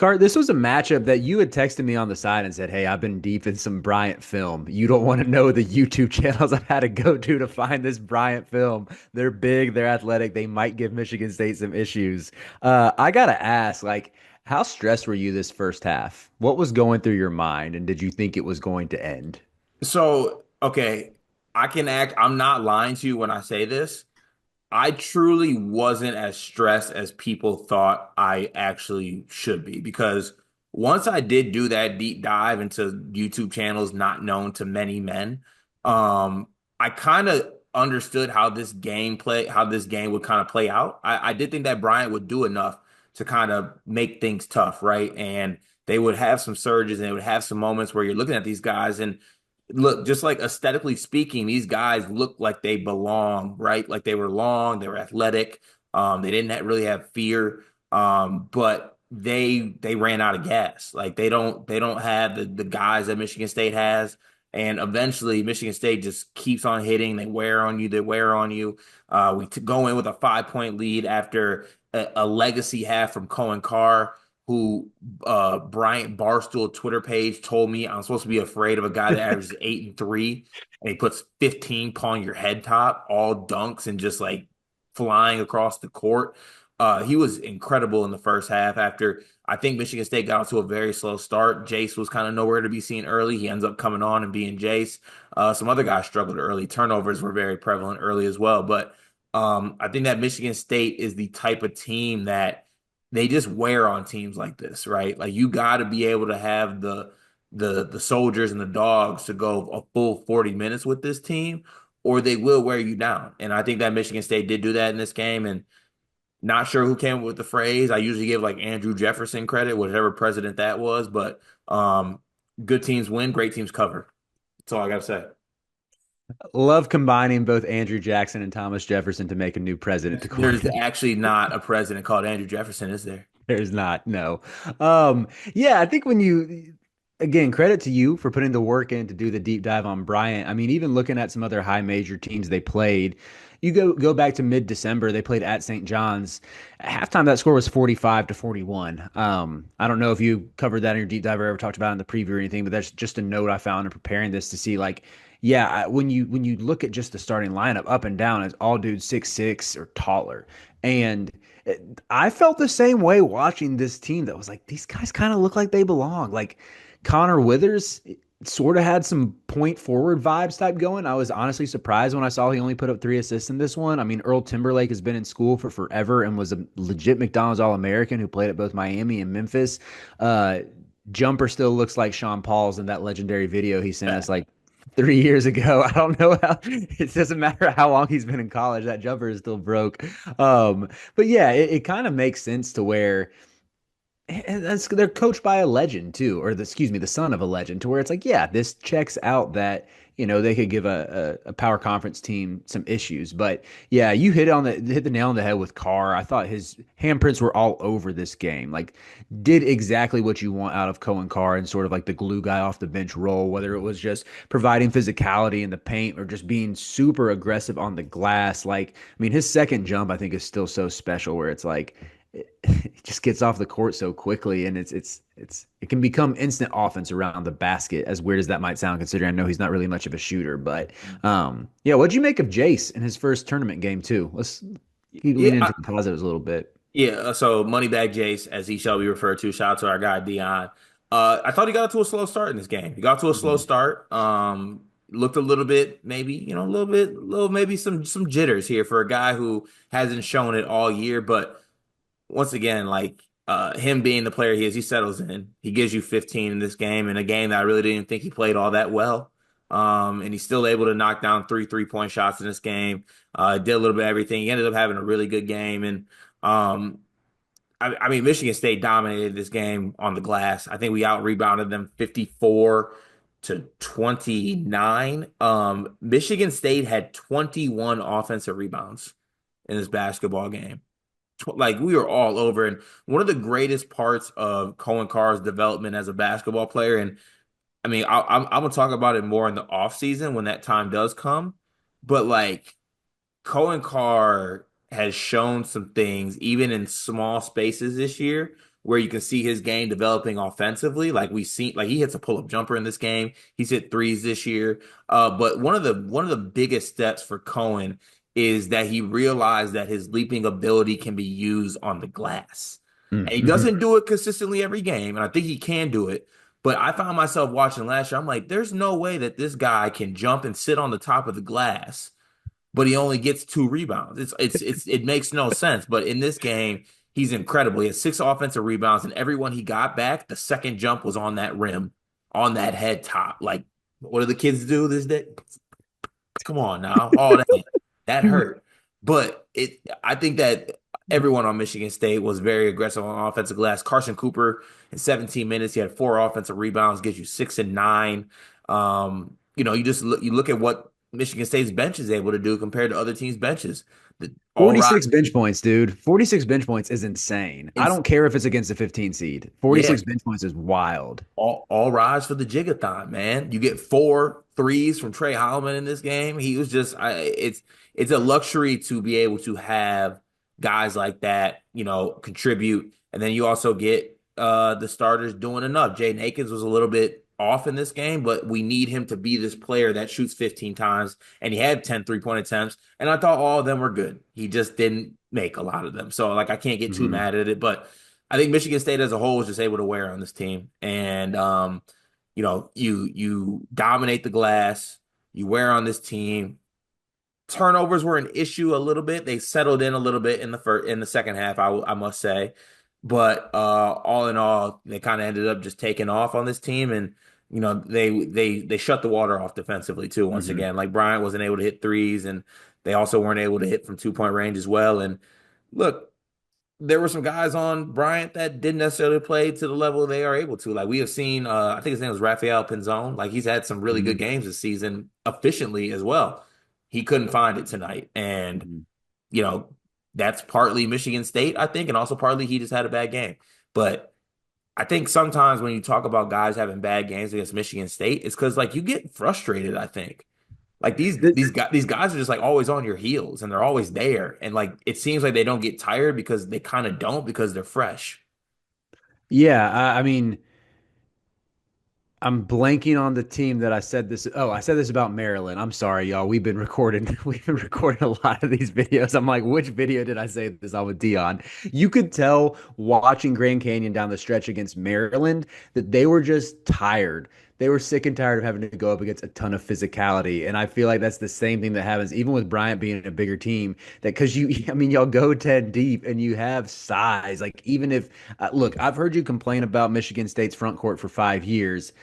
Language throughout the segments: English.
Cart, this was a matchup that you had texted me on the side and said, "Hey, I've been deep in some Bryant film. You don't want to know the YouTube channels I've had to go to find this Bryant film. They're big, they're athletic, they might give Michigan State some issues." I gotta ask, like, how stressed were you this first half? What was going through your mind, and did you think it was going to end? So, okay, I'm not lying to you when I say this. I truly wasn't as stressed as people thought I actually should be because once I did do that deep dive into YouTube channels not known to many men, um, I kind of understood how this game would kind of play out. I did think that Bryant would do enough to kind of make things tough, right? And they would have some surges and they would have some moments where you're looking at these guys and look, just like aesthetically speaking, these guys look like they belong, right? Like they were long, they were athletic, they didn't really have fear, but they ran out of gas. Like they don't have the guys that Michigan State has, and eventually Michigan State just keeps on hitting. They wear on you, they wear on you. We go in with a 5 point lead after a legacy half from Cohen Carr who Bryant Barstool Twitter page told me I'm supposed to be afraid of a guy that averages 8 and 3 and he puts 15 upon your head top, all dunks and just like flying across the court. He was incredible in the first half after I think Michigan State got off to a very slow start. Jace was kind of nowhere to be seen early. He ends up coming on and being Jace. Some other guys struggled early. Turnovers were very prevalent early as well. But I think that Michigan State is the type of team that they just wear on teams like this, right? Like you got to be able to have the soldiers and the dogs to go a full 40 minutes with this team, or they will wear you down. And I think that Michigan State did do that in this game. And not sure who came up with the phrase. I usually give like Andrew Jefferson credit, whatever president that was, but good teams win, great teams cover. That's all I gotta say. Love combining both Andrew Jackson and Thomas Jefferson to make a new president to There's coin. actually not a president called Andrew Jefferson, is there? There's not, no. Yeah, I think when you, again, credit to you for putting the work in to do the deep dive on Bryant. I mean, even looking at some other high major teams they played, you go back to mid-December, they played at St. John's. At halftime, that score was 45-41. I don't know if you covered that in your deep dive or ever talked about it in the preview or anything, but that's just a note I found in preparing this to see like, yeah, when you look at just the starting lineup up and down, it's all dudes 6'6" or taller. And I felt the same way watching this team that was like, these guys kind of look like they belong. Like Connor Withers sort of had some point forward vibes type going. I was honestly surprised when I saw he only put up 3 assists in this one. I mean, Earl Timberlake has been in school for forever and was a legit McDonald's All-American who played at both Miami and Memphis. Uh, Jumper still looks like Sean Paul's in that legendary video he sent us like 3 years ago. I don't know how it doesn't matter how long he's been in college. That jumper is still broke. But yeah, it kind of makes sense to where they're coached by a legend too, or excuse me, the son of a legend, to where it's like, yeah, this checks out that they could give a power conference team some issues. But yeah, you hit the nail on the head with Carr. I thought his handprints were all over this game. Like, did exactly what you want out of Cohen Carr and sort of like the glue guy off the bench role, whether it was just providing physicality in the paint or just being super aggressive on the glass. Like, I mean, his second jump I think is still so special, where it's like it just gets off the court so quickly, and it can become instant offense around the basket. As weird as that might sound, considering I know he's not really much of a shooter, but yeah, what'd you make of Jace in his first tournament game too? Let's keep Yeah, leaning into the positives a little bit. yeah, so Moneybag Jace, as he shall be referred to, shout out to our guy Dion. I thought he got to a slow start in this game. He got to a slow Mhm. start. Looked a little bit, maybe, a little bit, little maybe some jitters here for a guy who hasn't shown it all year. But once again, like him being the player he is, he settles in. He gives you 15 in this game, in a game that I really didn't think he played all that well. And he's still able to knock down 3 3-point shots in this game. Did a little bit of everything. He ended up having a really good game, and um, I mean, Michigan State dominated this game on the glass. I think we out rebounded them 54-29. Michigan State had 21 offensive rebounds in this basketball game. Like we were all over. And one of the greatest parts of Cohen Carr's development as a basketball player, and I mean, I'm gonna talk about it more in the off season when that time does come. But like Cohen Carr has shown some things, even in small spaces this year, where you can see his game developing offensively. Like we see, like he hits a pull-up jumper in this game. He's hit threes this year. But one of the biggest steps for Cohen is that he realized that his leaping ability can be used on the glass. And he Mm-hmm. doesn't do it consistently every game, and I think he can do it. But I found myself watching last year. I'm like, there's no way that this guy can jump and sit on the top of the glass, but he only gets 2 rebounds. It makes no sense. But in this game, he's incredible. He has 6 offensive rebounds, and everyone he got back, the second jump was on that rim, on that head top. Like, what do the kids do this day? Come on now. Oh, that hurt. But I think that everyone on Michigan State was very aggressive on offensive glass. Carson Cooper in 17 minutes, he had 4 offensive rebounds, gives you 6 and 9. You look at what Michigan State's bench is able to do compared to other teams' benches. All right, 46 bench points, dude. 46 bench points is insane. I don't care if it's against a 15 seed. yeah, 46 bench points is wild. all rise for the Jigathon, man. You get 4 threes from Trey Holloman in this game. He was just, it's a luxury to be able to have guys like that, contribute, and then you also get the starters doing enough. Jaden Akins was a little bit off in this game, but we need him to be this player that shoots 15 times, and he had 10 3-point attempts, and I thought all of them were good. He just didn't make a lot of them, so like I can't get too Mhm. mad at it, but. I think Michigan State as a whole was just able to wear on this team, and you dominate the glass, you wear on this team. Turnovers were an issue a little bit. They settled in a little bit in the second half, I must say, but all in all, they kind of ended up just taking off on this team, and they shut the water off defensively too. Once Mhm. again, like Bryant wasn't able to hit threes, and they also weren't able to hit from 2-point range as well. And look, there were some guys on Bryant that didn't necessarily play to the level they are able to. Like we have seen, I think his name was Rafael Pinzon. Like he's had some really good Mhm. games this season efficiently as well. He couldn't find it tonight. And, Mhm. you know, that's partly Michigan State, I think, and also partly he just had a bad game. But I think sometimes when you talk about guys having bad games against Michigan State, it's because like you get frustrated, I think. Like these guys are just like always on your heels and they're always there. And like it seems like they don't get tired because they kind of don't because they're fresh. Yeah, I mean, I'm blanking on the team that I said this. Oh, I said this about Maryland. I'm sorry, y'all. We've been recording. We've been recording a lot of these videos. I'm like, which video did I say this on with Dion? You could tell watching Grand Canyon down the stretch against Maryland that they were just tired. They were sick and tired of having to go up against a ton of physicality. And I feel like that's the same thing that happens even with Bryant being a bigger team. That because I mean, y'all go 10 deep and you have size. Like, even if, look, I've heard you complain about Michigan State's front court for 5 years.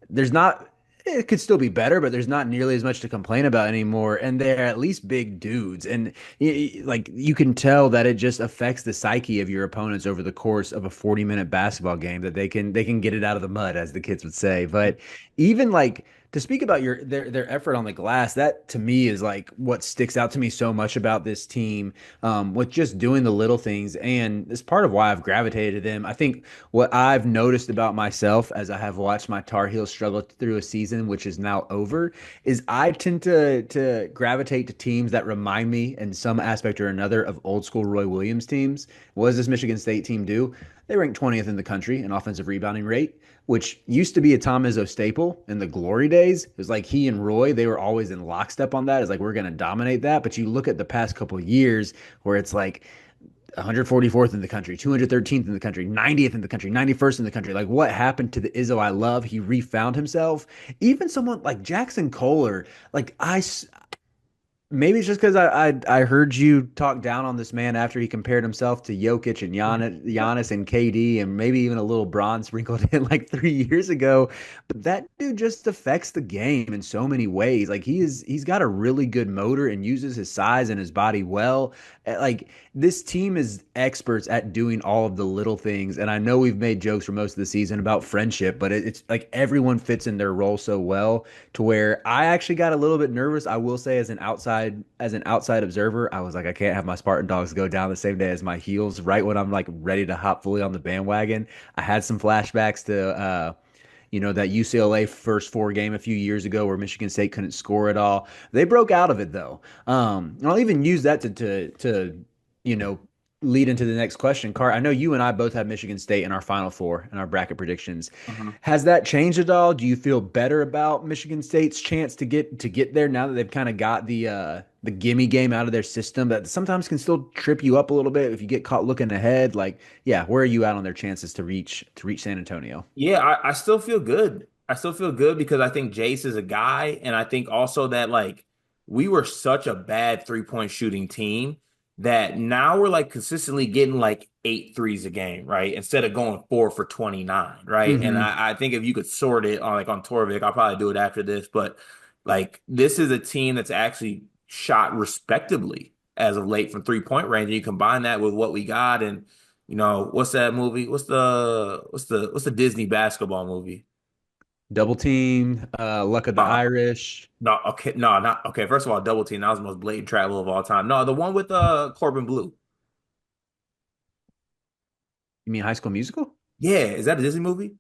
There's not, it could still be better, but there's not nearly as much to complain about anymore. And they're at least big dudes. And like you can tell that it just affects the psyche of your opponents over the course of a 40-minute basketball game that they can get it out of the mud, as the kids would say. But even like to speak about their effort on the glass, that to me is like what sticks out to me so much about this team, with just doing the little things. And it's part of why I've gravitated to them. I think what I've noticed about myself as I have watched my Tar Heels struggle through a season, which is now over, is I tend to gravitate to teams that remind me in some aspect or another of old school Roy Williams teams. What does this Michigan State team do? They rank 20th in the country in offensive rebounding rate, which used to be a Tom Izzo staple in the glory days. It was like he and Roy, they were always in lockstep on that. It's like we're going to dominate that. But you look at the past couple of years where it's like 144th in the country, 213th in the country, 90th in the country, 91st in the country. Like, what happened to the Izzo I love? He refound himself. Even someone like Jackson Kohler, like maybe it's just because I heard you talk down on this man after he compared himself to Jokic and Giannis and KD and maybe even a little Bron sprinkled in like 3 years ago. But that dude just affects the game in so many ways. Like he's got a really good motor and uses his size and his body well. Like this team is experts at doing all of the little things. And I know we've made jokes for most of the season about friendship, but it's like everyone fits in their role so well to where I actually got a little bit nervous. I will say, as an outside observer, I was like, I can't have my Spartan Dogs go down the same day as my Heels. Right when I'm like ready to hop fully on the bandwagon, I had some flashbacks to that UCLA first four game a few years ago where Michigan State couldn't score at all. They broke out of it though. And I'll even use that to you know lead into the next question. Cart, I know you and I both have Michigan State in our Final Four in our bracket predictions. Mhm. Has that changed at all? Do you feel better about Michigan State's chance to get there now that they've kind of got the gimme game out of their system that sometimes can still trip you up a little bit if you get caught looking ahead? Like, yeah, where are you at on their chances to reach San Antonio? Yeah, I still feel good. I still feel good because I think Jace is a guy, and I think also that like we were such a bad 3-point shooting team that now we're like consistently getting like eight threes a game, right? Instead of going 4 for 29, right? And Hmm. I think if you could sort it on like on Torvik, I'll probably do it after this, but like this is a team that's actually shot respectably as of late from 3-point range. And you combine that with what we got and what's that movie? What's the Disney basketball movie? Double team, luck of the Uh, Irish. no, okay, no, not okay. First of all, Double Team, that was the most blatant travel of all time. No, the one with Corbin Blue. You mean High School Musical? Yeah, is that a Disney movie?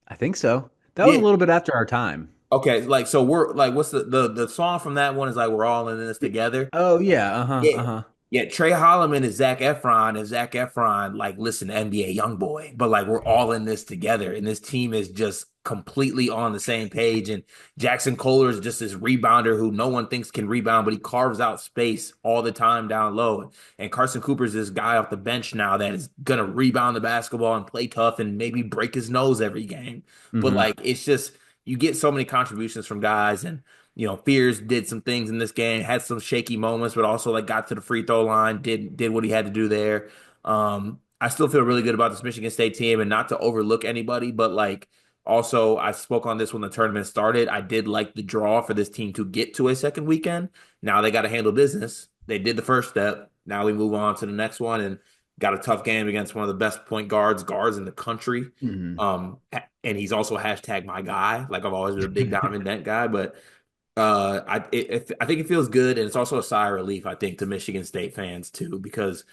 I think so. That was a Yeah. little bit after our time. Okay, like so we're like what's the song from that one is like we're all in this together. Oh yeah, uh-huh, Yeah. uh-huh. Yeah, Trey Holloman is Zach Efron, and Zach Efron, like, listen to NBA Youngboy, but like we're all in this together, and this team is just completely on the same page. And Jackson Kohler is just this rebounder who no one thinks can rebound, but he carves out space all the time down low. And Carson Cooper's this guy off the bench now that is gonna rebound the basketball and play tough and maybe break his nose every game. But Hmm. like it's just you get so many contributions from guys and Fears did some things in this game, had some shaky moments, but also like got to the free throw line, did what he had to do there. I still feel really good about this Michigan State team, and not to overlook anybody, but like also I spoke on this when the tournament started. I did like the draw for this team to get to a second weekend. Now they got to handle business. They did the first step. Now we move on to the next one and got a tough game against one of the best point guards in the country. Hmm. And he's also hashtag my guy. Like I've always been a big diamond net guy, but I think it feels good, and it's also a sigh of relief, I think, to Michigan State fans too, because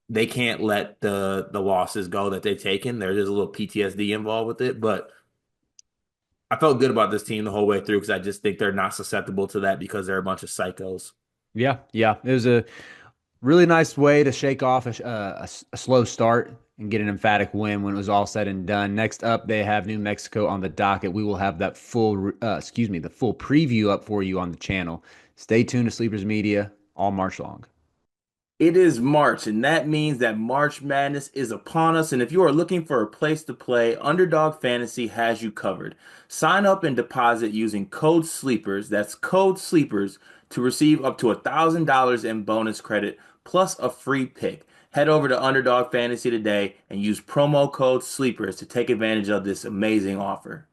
they can't let the losses go that they've taken. There's a little PTSD involved with it, but I felt good about this team the whole way through because I just think they're not susceptible to that because they're a bunch of psychos. Yeah, yeah. It was a really nice way to shake off a slow start and get an emphatic win when it was all said and done. Next up, they have New Mexico on the docket. We will have that the full preview up for you on the channel. Stay tuned to Sleepers Media all March long. It is March, and that means that March Madness is upon us. And if you are looking for a place to play, Underdog Fantasy has you covered. Sign up and deposit using code SLEEPERS, that's code SLEEPERS, to receive up to $1,000 in bonus credit plus a free pick. Head over to Underdog Fantasy today and use promo code SLEEPERS to take advantage of this amazing offer.